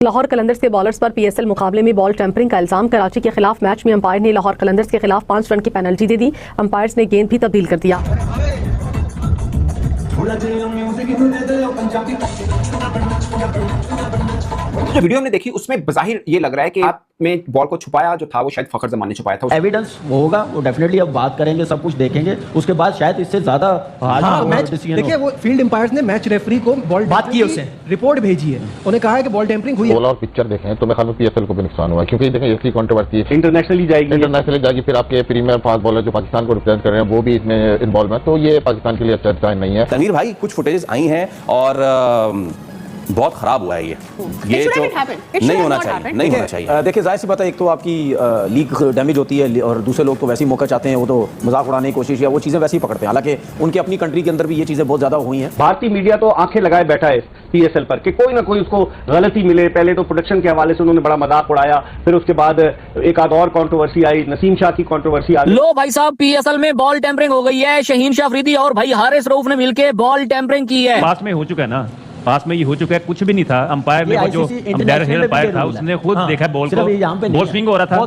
लाहौर कलंदर्स के बॉलर्स पर पीएसएल मुकाबले में बॉल टेम्परिंग का इल्जाम। कराची के खिलाफ मैच में अंपायर ने लाहौर कलंदर्स के खिलाफ 5 रन की पेनल्टी दे दी। अंपायर्स ने गेंद भी तब्दील कर दिया। जो वीडियो हमने देखी उसमें बज़ाहिर ये लग रहा है कि आपने बॉल को छुपाया जो था वो शायद फखर जमान ने छुपाया था। एविडेंस होगा वो डेफिनेटली अब बात करेंगे, सब कुछ देखेंगे, उसके बाद शायद इससे ज्यादा मैच देखिए वो फील्ड एम्पायर्स ने मैच रेफरी को बॉल बात की, उससे रिपोर्ट भेजी है, उन्हें कहा है कि बॉल टेम्परिंग हुई है। बॉल और पिक्चर देखें तो मैं ख्याल में पीएसएल को भी नुकसान हुआ, क्योंकि देखें इसकी कंट्रोवर्सी इंटरनेशनली जाएगी, फिर आपके प्रीमियर फास्ट बॉलर जो पाकिस्तान को रिप्रेजेंट कर रहे हैं वो भी इसमें इन्वॉल्व है, तो ये पाकिस्तान के लिए अच्छा डिजाइन नहीं है। तनवीर भाई कुछ फुटेजेस आई हैं और बहुत खराब हुआ है ये जो नहीं होना चाहिए। देखिए जाहिर सी बात है, एक तो आपकी लीग डैमेज होती है और दूसरे लोग तो वैसे ही मौका चाहते हैं, वो तो मजाक उड़ाने की कोशिश या वो चीज़ें वैसे ही पकड़ते हैं। हालांकि उनकी अपनी कंट्री के अंदर भी ये चीज़ें बहुत ज़्यादा हुई हैं। भारतीय मीडिया तो आंखें लगाए बैठा है पीएसएल पर कि कोई ना कोई उसको गलती मिले। पहले तो प्रोडक्शन के हवाले से उन्होंने बड़ा मजाक उड़ाया, फिर उसके बाद एक आध और कंट्रोवर्सी आई, नसीम शाह की कंट्रोवर्सी आई। लो भाई साहब, पीएसएल में बॉल टेम्परिंग हो गई है। शहीन शाह अफरीदी और भाई हारिस रऊफ ने मिलकर बॉल टेम्परिंग की है। पास में हो चुका है ना, पास में ये हो चुका है, कुछ भी नहीं था। अंपायर ने जो अंपायर था उसने खुद देखा बॉल को, बॉल स्विंग हो रहा था,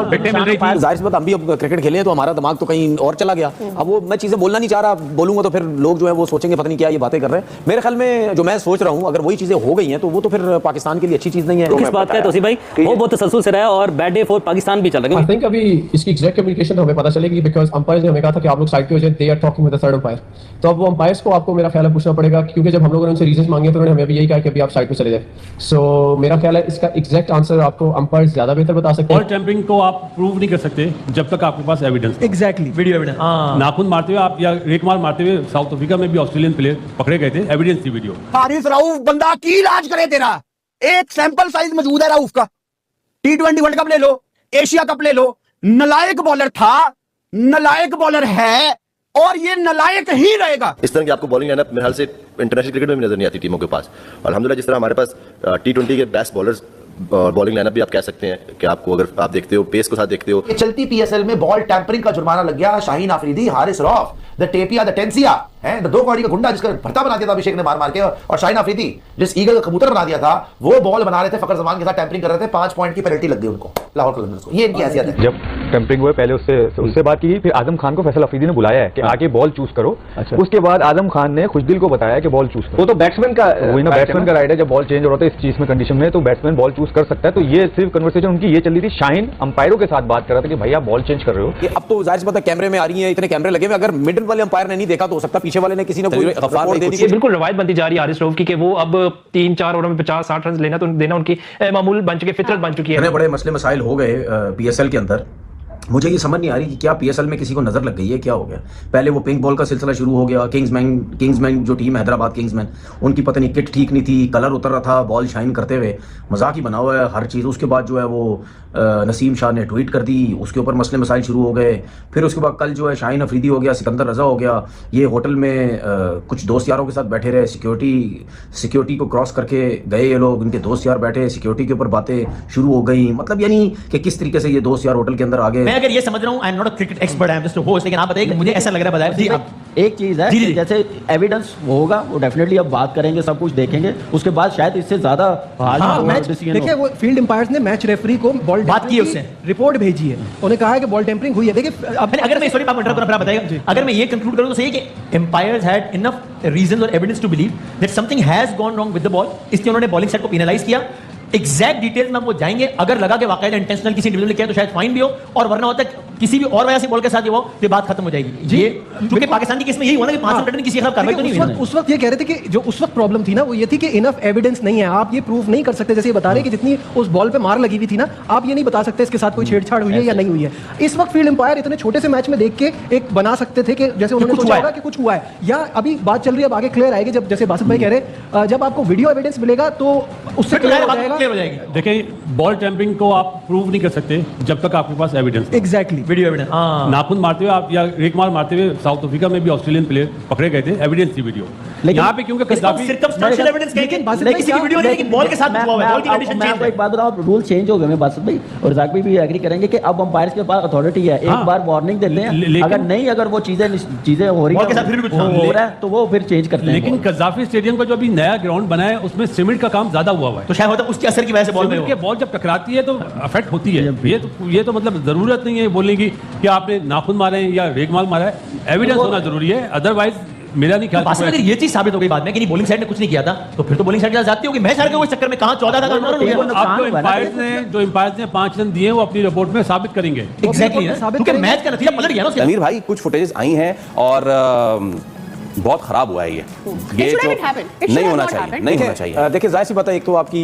विकेट मिल रही थी। जाहिर सी बात हम भी अब क्रिकेट खेले तो हमारा दिमाग तो कहीं और चला गया। अब वो मैं चीजें बोलना नहीं चाह रहा, बोलूंगा तो फिर लोग जो है वो सोचेंगे पता नहीं क्या ये बातें कर रहे हैं। मेरे ख्याल में जो मैं सोच रहा हूँ, अगर वही चीजें हो गई हैं तो वो तो फिर पाकिस्तान के लिए अच्छी चीज नहीं है। किस बात का है तोसी भाई, वो बहुत तसल्सल से रहा और बैड डे फॉर पाकिस्तान भी चल रहा है। आई थिंक अभी इसकी एग्जैक्ट कम्युनिकेशन हमें पता चलेगी, बिकॉज़ अंपायर्स ने हमें कहा था कि आप लोग साइड पे हो जाएं, they are talking with the third umpire. तो अब वो अंपायर्स को आपको मेरा ख्याल है पूछना पड़ेगा, क्योंकि जब हम लोगों ने उनसे रीजंस मांगे तो उन्होंने हमें भी यही कहा कि अभी आप साइड पे चले जाएं। सो मेरा ख्याल है इसका एग्जैक्ट आंसर आपको अंपायर्स ज्यादा बेहतर बता सकते हैं। बॉल टेम्परिंग को आप प्रूव नहीं कर सकते जब तक आपके पास एविडेंस। Exactly video evidence. नाखून मारते हुए आप या रेतमार मारते हुए साउथ अफ्रीका में भी ऑस्ट्रेलियन प्लेयर पकड़े गए थे, एविडेंस थी वीडियो। हारिस रऊफ बंदा की इलाज करे तेरा, एक सैंपल साइज मौजूद है रऊफ का। T20 वर्ल्ड कप ले लो, एशिया कप ले लो, नलायक बॉलर था, नलायक बॉलर है और ये नलायक ही रहेगा। इस तरह की आपको बॉलिंग लाइनअप मेरे ख्याल से इंटरनेशनल क्रिकेट में भी नजर नहीं आती टीमों के पास। अल्हम्दुलिल्लाह जिस तरह हमारे पास T20 के बेस्ट बॉलर्स और बॉलिंग लाइनअप भी आप कह सकते हैं कि आपको अगर आप देखते हो पेस को साथ देखते हो। चलती पीएसएल में बॉल टैंपरिंग का जुर्माना लग गया शाहीन अफरीदी, हारिस रऊफ, द टेपिया द टेंसिया है, दो कौड़ी का गुंडा जिसका भरता बना दिया था अभिषेक ने मार मार के, और शाहीन अफरीदी जिस ईगल का कबूतर बना दिया था वो बॉल बना रहे थे, फखर जमान के साथ टैंपरिंग कर रहे थे। 5 पॉइंट की पेनल्टी लग गई उनको, लाहौर कलंदर्स को। ये इनकी हैसियत है। जब टेम्परिंग हुए पहले उससे बात की, फिर आजम खान को फैसल अफरीदी ने बुलाया है कि आगे बॉल चूज करो। उसके बाद आजम खान ने खुशदिल को बताया कि बॉल चूज करो। वो तो बैट्समैन का वही ना, बैट्समैन का राइट है। जब बॉल चेंज हो रहा है इस चीज में कंडीशन में तो बैट्समैन बॉल चूज कर सकता है। तो ये सिर्फ कन्वर्सेशन उनकी ये चल रही थी। शाहीन अंपायरों के साथ बात कर रहा था कि भाई आप बॉल चेंज कर रहे हो। अब तो जाहिर सी बात है कैमरे में आ रही है, इतने कैमरे लगे हुए, अगर मिडिल वाले अंपायर ने नहीं देखा तो हो सकता पीछे वाले ने किसी ने कोई रिपोर्ट दे दी। बिल्कुल रवायत बनती जा रही है हारिस रऊफ की कि वो अब 3-4 ओवर में 50-60 रन लेना तो देना उनकी मामूल बन चुकी है, फितरत बन चुकी है। बड़े मसले मसाइल हो गए पीएसएल के अंदर। मुझे ये समझ नहीं आ रही कि क्या पीएसएल में किसी को नजर लग गई है, क्या हो गया। पहले वो पिंक बॉल का सिलसिला शुरू हो गया, किंग्समैन जो टीम हैदराबाद किंग्समैन, उनकी पता नहीं किट ठीक नहीं थी, कलर उतर रहा था बॉल शाइन करते हुए, मजाक ही बना हुआ है हर चीज़। उसके बाद जो है वो नसीम शाह ने ट्वीट कर दी, उसके ऊपर मसले मसाइल शुरू हो गए। फिर उसके बाद कल जो है शाहीन अफरीदी हो गया, सिकंदर रजा हो गया, ये होटल में कुछ दोस्त यारों के साथ बैठे रहे, सिक्योरिटी को क्रॉस करके गए ये लोग, इनके दोस्त यार बैठे, सिक्योरिटी के ऊपर बातें शुरू हो गई। मतलब यानी कि किस तरीके से ये दोस्त यार होटल के अंदर आ गए। मैं अगर ये समझ रहा हूं, I am not a cricket expert, I am just a host, लेकिन आप बताइए मुझे ऐसा लग रहा है। बताइए एक चीज है, जैसे एविडेंस होगा वो डेफिनेटली अब बात करेंगे, सब कुछ देखेंगे, उसके बाद शायद इससे ज्यादा देखिए वो फील्ड एम्पायर्स ने मैच रेफरी को बॉल बात की, उससे रिपोर्ट भेजी है, उन्हें कहा है कि बॉल टेम्परिंग हुई है। देखिए अगर मैं सॉरी आप बताइएगा, अगर मैं ये कंक्लूड करूं तो सही है कि एम्पायर्स हैड इनफ रीजंस और evidence to believe that something has gone wrong with the ball, इसलिए उन्होंने बॉलिंग सेट को पेनलाइज किया। एग्जैक्ट डिटेल्स में वो जाएंगे, अगर लगा कि वाकई इंटेंशनल किसी इंडिविजुअल ने किया तो शायद फाइन भी हो, और वरना होता है किसी भी और वजह से बॉल के साथ वो तो बात खत्म हो जाएगी। ये क्योंकि पाकिस्तान की केस में यही हुआ ना कि 5 रन किसी के खिलाफ कार्रवाई तो नहीं हुई। उस वक्त ये कह रहे थे कि जो उस वक्त प्रॉब्लम थी ना वो ये थी कि इनफ एविडेंस नहीं है, आप ये प्रूफ नहीं कर सकते। जैसे ये बता रहे कि जितनी उस बॉल पे मार लगी हुई थी ना, आप ये नहीं बता सकते इसके साथ कोई छेड़छाड़ हुई है या नहीं हुई है। इस वक्त फील्ड एम्पायर इतने छोटे से मैच में देख के एक बना सकते थे कि जैसे उन्होंने सोचा होगा कि कुछ हुआ है, या अभी बात चल रही है, अब आगे क्लियर आएगी जब, जैसे बासित भाई कह रहे, जब आपको वीडियो एविडेंस मिलेगा तो उससे क्लियर हो जाएगा क्लियर हो जाएगी। देखिए, बॉल टेम्परिंग को आप प्रूव नहीं कर सकते जब तक आपके पास एविडेंस। Exactly, video evidence. नाखून मारते हुए आप या रेगमाल मारते हुए साउथ अफ्रीका में भी ऑस्ट्रेलियन प्लेयर पकड़े गए थे, एविडेंस थी वीडियो। यहाँ पे क्योंकि सर्कमस्टेंशियल एविडेंस कहेंगे, किसी की वीडियो नहीं है कि बॉल के साथ हुआ है, बॉल की कंडीशन चेंज है। एक बात बताओ, रूल चेंज हो गए मैं बात भाई और जाक भाई भी एग्री करेंगे कि अब अंपायर्स के पास अथॉरिटी है, एक बार वार्निंग देते हैं, अगर नहीं, अगर वो चीजें हो रही है तो वो फिर चेंज करते हैं। लेकिन कज़ाफी स्टेडियम का जो अभी नया ग्राउंड बना है उसमें सीमेंट का काम ज्यादा हुआ है, तो शायद उसके असर की वजह से बॉल जब टकराती है तो अफेक्ट होती है। ये तो मतलब जरूरत नहीं है बोलने की कि आपने नाखून मारे हैं या रेगमाल मारा है, एविडेंस होना जरूरी है, अदरवाइज मेरा नहीं ख्याल। अगर ये चीज साबित हो गई बाद में कि नहीं बॉलिंग साइड ने कुछ नहीं किया था, तो फिर तो बॉलिंग साइड जाती होगी। मैच हार गए उस चक्कर में, कहां 14 था, जो एम्पायर्स ने 5 रन दिए वो अपनी रिपोर्ट में साबित करेंगे। एग्जैक्टली, क्योंकि मैच का नतीजा पलट गया ना। तनवीर भाई, कुछ फुटेजेस आई हैं और बहुत खराब हुआ है ये जो नहीं होना चाहिए, नहीं होना चाहिए। देखिए, जाहिर सी बात है, एक तो आपकी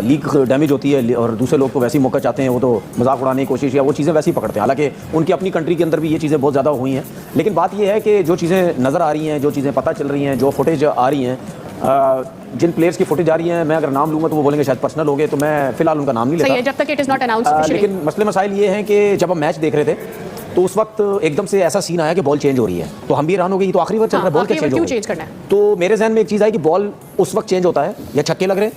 लीग डैमेज होती है और दूसरे लोग तो वैसे ही मौका चाहते हैं, वो तो मजाक उड़ाने की कोशिश या वो चीज़ें वैसे ही पकड़ते हैं। हालांकि उनकी अपनी कंट्री के अंदर भी ये चीज़ें बहुत ज़्यादा हुई हैं, लेकिन बात ये है कि जो चीज़ें नज़र आ रही हैं, जो चीज़ें पता चल रही हैं, जो फुटेज आ रही हैं, जिन प्लेयर्स की फुटेज आ रही है, मैं अगर नाम लूँगा तो वो बोलेंगे शायद पर्सनल हो गए, तो मैं फिलहाल उनका नाम नहीं लेता जब तक इट इज नॉट अनाउंस्ड। लेकिन मसले मसाइल ये हैं कि जब हम मैच देख रहे थे तो उस वक्त एकदम से ऐसा सीन आया कि बॉल चेंज हो रही है, तो हम भी हैरान हो गए, तो आखिरी बार चल रहा है, बॉल क्यों चेंज करना है? तो मेरे जहन में एक चीज़ आई कि बॉल उस वक्त चेंज होता है या छक्के लग रहे,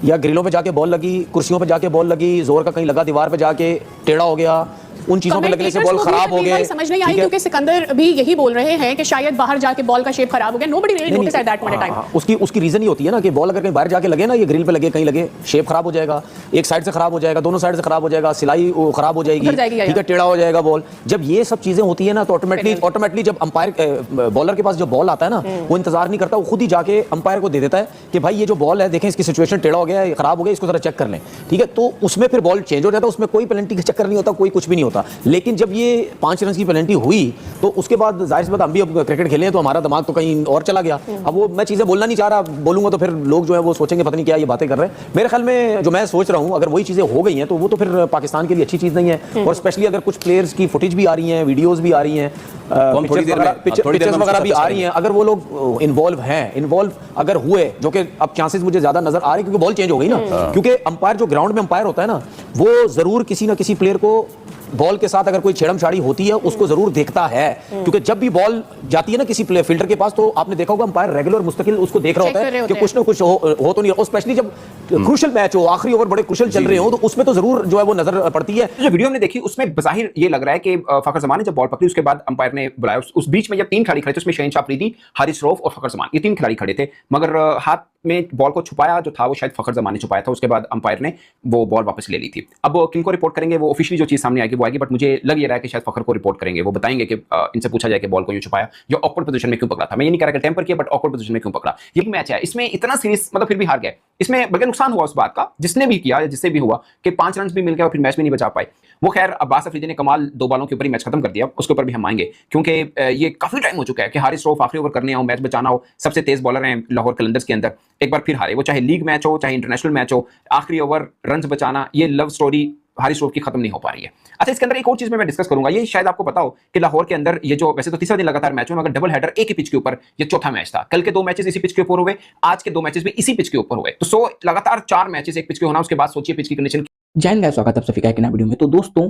या ग्रिलों पे जाके बॉल लगी, कुर्सियों पे जाके बॉल लगी, जोर का कहीं लगा, दीवार पे जाके टेढ़ा हो गया, उन चीजों में लगने से बॉल खराब हो गए। समझ नहीं आई, क्योंकि सिकंदर भी यही बोल रहे हैं कि शायद बाहर जाके बॉल का शेप खराब हो गया। Nobody really notice at that point of time. उसकी रीजन ही होती है ना कि बॉल अगर कहीं बाहर जाके लगे ना, ये ग्रिल पे लगे, कहीं लगे, शेप खराब हो जाएगा, एक साइड से खराब हो जाएगा, दोनों साइड से खराब हो जाएगा, सिलाई खराब हो जाएगी, ठीक है, टेढ़ा हो जाएगा बॉल। जब ये सब चीजें होती है ना, तो ऑटोमेटिकली जब अंपायर बॉलर के पास जब बॉल आता है ना, वो इंतजार नहीं करता, वो खुद ही जाके अंपायर को दे देता है कि भाई ये जो बॉल है, देखें इसकी सिचुएशन टेढ़ा हो गया है, खराब हो गया, इसको जरा चेक कर लें, ठीक है। तो उसमें फिर बॉल चेंज हो जाता है, उसमें कोई पेनल्टी का चक्कर नहीं होता, कोई कुछ भी नहीं होता। लेकिन जब ये 5 रन की पेनल्टी हुई तो उसके बाद जाहिर सी बात, हम भी अब क्रिकेट खेले हैं तो हमारा दिमाग तो कहीं और चला गया। अब वो मैं चीज़ें बोलना नहीं चाह रहा, बोलूंगा तो फिर लोग जो है वो सोचेंगे पता नहीं क्या ये बातें कर रहे हैं। मेरे ख्याल में जो मैं सोच रहा हूँ, अगर वही चीज़ें हो गई हैं तो वो तो फिर पाकिस्तान के लिए अच्छी चीज़ नहीं है। और स्पेशली अगर कुछ प्लेयर्स की फुटेज भी आ रही हैं, वीडियोज़ भी आ रही हैं, पिक्चर्स वगैरह भी आ रही हैं, अगर वो लोग इन्वॉल्व अगर हुए, जो कि अब चांसेस मुझे ज़्यादा नजर आ रहे हैं क्योंकि बॉल चेंज हो गई ना, क्योंकि अंपायर जो ग्राउंड में अंपायर होता है ना, वो ज़रूर किसी ना किसी प्लेयर को बॉल के साथ अगर कोई छेड़छाड़ी होती है उसको जरूर देखता है, क्योंकि जब भी बॉल जाती है ना किसी प्लेयर फील्डर के पास, तो आपने देखा होगा अंपायर रेगुलर मुस्तकिल उसको देख रहा होता है कि कुछ ना कुछ हो तो नहीं, और स्पेशली जब क्रूशियल मैच हो, आखिरी ओवर बड़े क्रूशियल चल रहे हो, तो उसमें तो जरूर जो है वो नजर पड़ती है। जो वीडियो हमने देखी उसमें बज़ाहिर ये लग रहा है कि फखर जमान ने जब बॉल पकड़ी उसके बाद अंपायर ने बुलाया, उस बीच में जब 3 खिलाड़ी खड़े थे, उसमें शहीन अफरीदी, हारिस रऊफ और फखर जमान, ये 3 खिलाड़ी खड़े थे, मगर हाथ में बॉल को छुपाया जो था वो शायद फखर जमान ने छुपाया था। उसके बाद अंपायर ने वो बॉल वापस ले ली थी। अब किनको रिपोर्ट करेंगे, वो ऑफिशियली जो चीज सामने आएगी वो आएगी, बट मुझे लग ये रहा है कि शायद फखर को रिपोर्ट करेंगे, वो बताएंगे कि इनसे पूछा जाए कि बॉल को यूं छुपाया या ऑकवर्ड पोजीशन में क्यों पकड़ा था। मैं ये नहीं कह रहा कि टेम्पर किया, बट ऑकवर्ड पोजीशन में क्यों पकड़ा। यही मैच है, इसमें इतना सीरियस, मतलब फिर भी हार गए, इसमें बल्कि नुकसान हुआ उस बात का, जिसने भी किया, जिससे भी हुआ कि 5 रन भी मिल गया और फिर मैच में नहीं बचा पाए। वो खैर अब्बास अफरीदी ने कमाल 2 बॉलों के ऊपर ही मैच खत्म कर दिया, उसके ऊपर भी हम आएंगे, क्योंकि ये काफी टाइम हो चुका है कि हारिस रऊफ आखिरी ओवर करने हो, मैच बचाना हो, सबसे तेज बॉलर हैं लाहौर कलंदर्स के अंदर, एक बार फिर हारे, वो चाहे लीग मैच हो चाहे इंटरनेशनल मैच हो, आखिरी ओवर रन बचाना, ये लव स्टोरी हारिस रऊफ की खत्म नहीं हो पा रही है। अच्छा, इसके अंदर एक और चीज मैं डिस्कस करूंगा, ये शायद आपको पता हो कि लाहौर के अंदर ये जो वैसे तो तीसरा दिन लगातार मैच हुआ, मगर डबल हेडर एक ही पिच के ऊपर ये चौथा मैच था। कल के 2 मैचेस इसी पिच के ऊपर हुए, आज के 2 मैचेस भी इसी पिच के ऊपर हुए, तो लगातार 4 मैचेस एक पिच के होना, उसके बाद सोचिए पिच की कंडीशन। जय हिंद, स्वागत है आप सभी का एक नया वीडियो में। तो दोस्तों,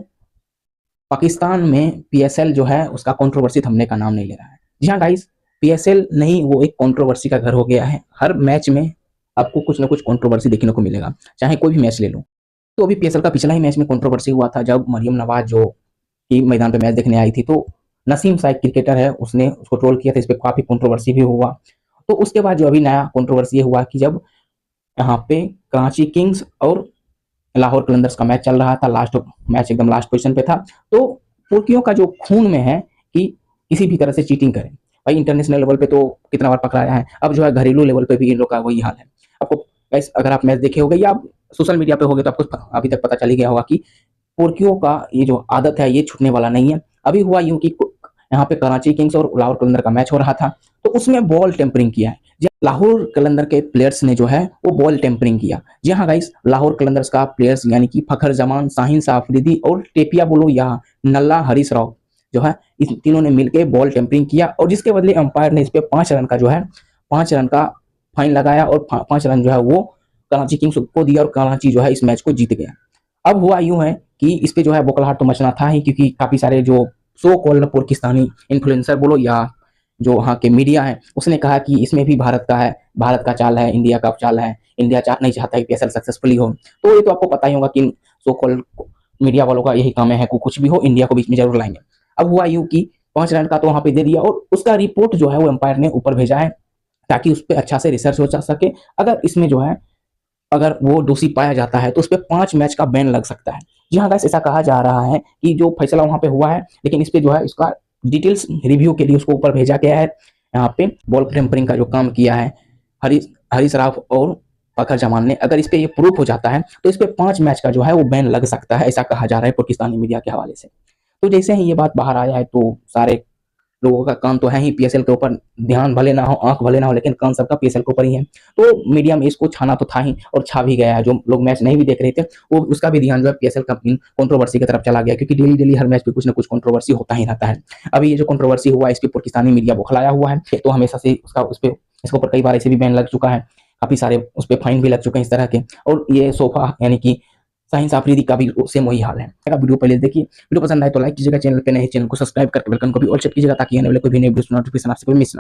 पाकिस्तान में पीएसएल जो है उसका कंट्रोवर्सी थमने का नाम नहीं ले रहा है। जी हाँ गाइस, पीएसएल नहीं, वो एक कंट्रोवर्सी का घर हो गया है। हर मैच में आपको कुछ ना कुछ कंट्रोवर्सी देखने को मिलेगा, चाहे कोई भी मैच ले लो। तो अभी पीएसएल का पिछला ही मैच में कंट्रोवर्सी हुआ था, जब मरियम नवाज जो कि मैदान पे मैच देखने आई थी, तो नसीम सा एक क्रिकेटर है, उसने उसको ट्रोल किया था, इस पर काफी कंट्रोवर्सी भी हुआ। तो उसके बाद जो अभी नया कंट्रोवर्सी ये हुआ कि जब यहाँ पे कराची किंग्स और लाहौर कलंदर्स का मैच चल रहा था, लास्ट मैच एकदम लास्ट पोजीशन पे था, तो तुर्कियों का जो खून में है कि किसी भी तरह से चीटिंग करें। भाई इंटरनेशनल लेवल पे तो कितना बार पकड़ाया है, अब जो है घरेलू लेवल पे भी इन लोग का वही हाल है। आपको गाइस, अगर आप मैच देखे होंगे या आप सोशल मीडिया पे होगे तो आपको अभी तक पता चल ही गया होगा कि तुर्कियों का ये जो आदत है ये छूटने वाला नहीं है। अभी हुआ यूं कि यहाँ पे कराची किंग्स और लाहौर कलंदर का मैच हो रहा था, तो उसमें बॉल टेम्परिंग किया है। लाहौर कलंदर के प्लेयर्स ने जो है वो बॉल टेम्परिंग किया। जी हाँ गाइस, लाहौर कलंदर्स का प्लेयर्स यानी कि फखर जमान, शाहीन अफरीदी और टेपिया बोलो या नल्ला हरीश राव जो है, इस तीनों ने मिलकर बॉल टेम्परिंग किया, और जिसके बदले अंपायर ने इस पे 5 रन का जो है 5 रन का फाइन लगाया, और 5 रन जो है वो कराची किंग्स को दिया और कराची जो है इस मैच को जीत गया। अब हुआ यूं है कि इस पे जो है बौखलाहट तो मचना था ही, क्योंकि काफी सारे जो सो कॉल्ड पाकिस्तानी इन्फ्लुएंसर बोलो या जो वहाँ के मीडिया है उसने कहा कि इसमें भी भारत का है, भारत का चाल है, इंडिया का चाल है, इंडिया नहीं चाहता है PSL सक्सेसफुली हो। तो ये तो आपको पता ही होगा कि सो कॉल्ड मीडिया वालों का यही काम है, कुछ भी हो इंडिया को बीच में जरूर लाएंगे। अब हुआ यूं कि 5 रन का तो वहां पे दे दिया और उसका रिपोर्ट जो है वो एम्पायर ने ऊपर भेजा है ताकि उस पर अच्छा से रिसर्च हो सके। अगर इसमें जो है अगर वो दोषी पाया जाता है तो उस पर 5 मैच का बैन लग सकता है। जी हाँ गाइस, ऐसा कहा जा रहा है कि जो फैसला वहां पे हुआ है, लेकिन इस पे जो है इसका डिटेल्स रिव्यू के लिए उसको ऊपर भेजा गया है। यहाँ पे बॉल टेम्परिंग का जो काम किया है हरीश राव और फखर जमान ने, अगर इस पे ये प्रूफ हो जाता है तो इस पे 5 मैच का जो है वो बैन लग सकता है, ऐसा कहा जा रहा है पाकिस्तानी मीडिया के हवाले से। तो जैसे ही ये बात बाहर आया है तो सारे लोगों का कान तो है ही PSL के ऊपर, ध्यान भले ना हो, आंख भले ना हो, लेकिन कान सबका PSL के ऊपर ही है। तो मीडिया में इसको छाना तो था ही और छा भी गया है। जो लोग मैच नहीं भी देख रहे थे वो उसका भी ध्यान जो है PSL का कंट्रोवर्सी की तरफ चला गया, क्योंकि डेली हर मैच पे कुछ ना कुछ कंट्रोवर्सी होता ही रहता है। अभी ये जो कंट्रोवर्सी हुआ इस पर पाकिस्तानी मीडिया बौखलाया हुआ है, तो हमेशा से इसके ऊपर कई बार ऐसे भी बैन लग चुका है, काफी सारे उस पर फाइन भी लग चुके हैं इस तरह के। और ये सोफा यानी कि शाहीन आफरीदी का भी सेम वही हाल है। वीडियो पहले देखिए, वीडियो पसंद आए तो लाइक कीजिएगा, चैनल पे नए चैनल को सब्सक्राइब करके बेल आइकन को भी ऑल सेट कीजिएगा ताकि आने वाले कोई भी नई वीडियो नोटिफिकेशन आपसे कोई मिस ना।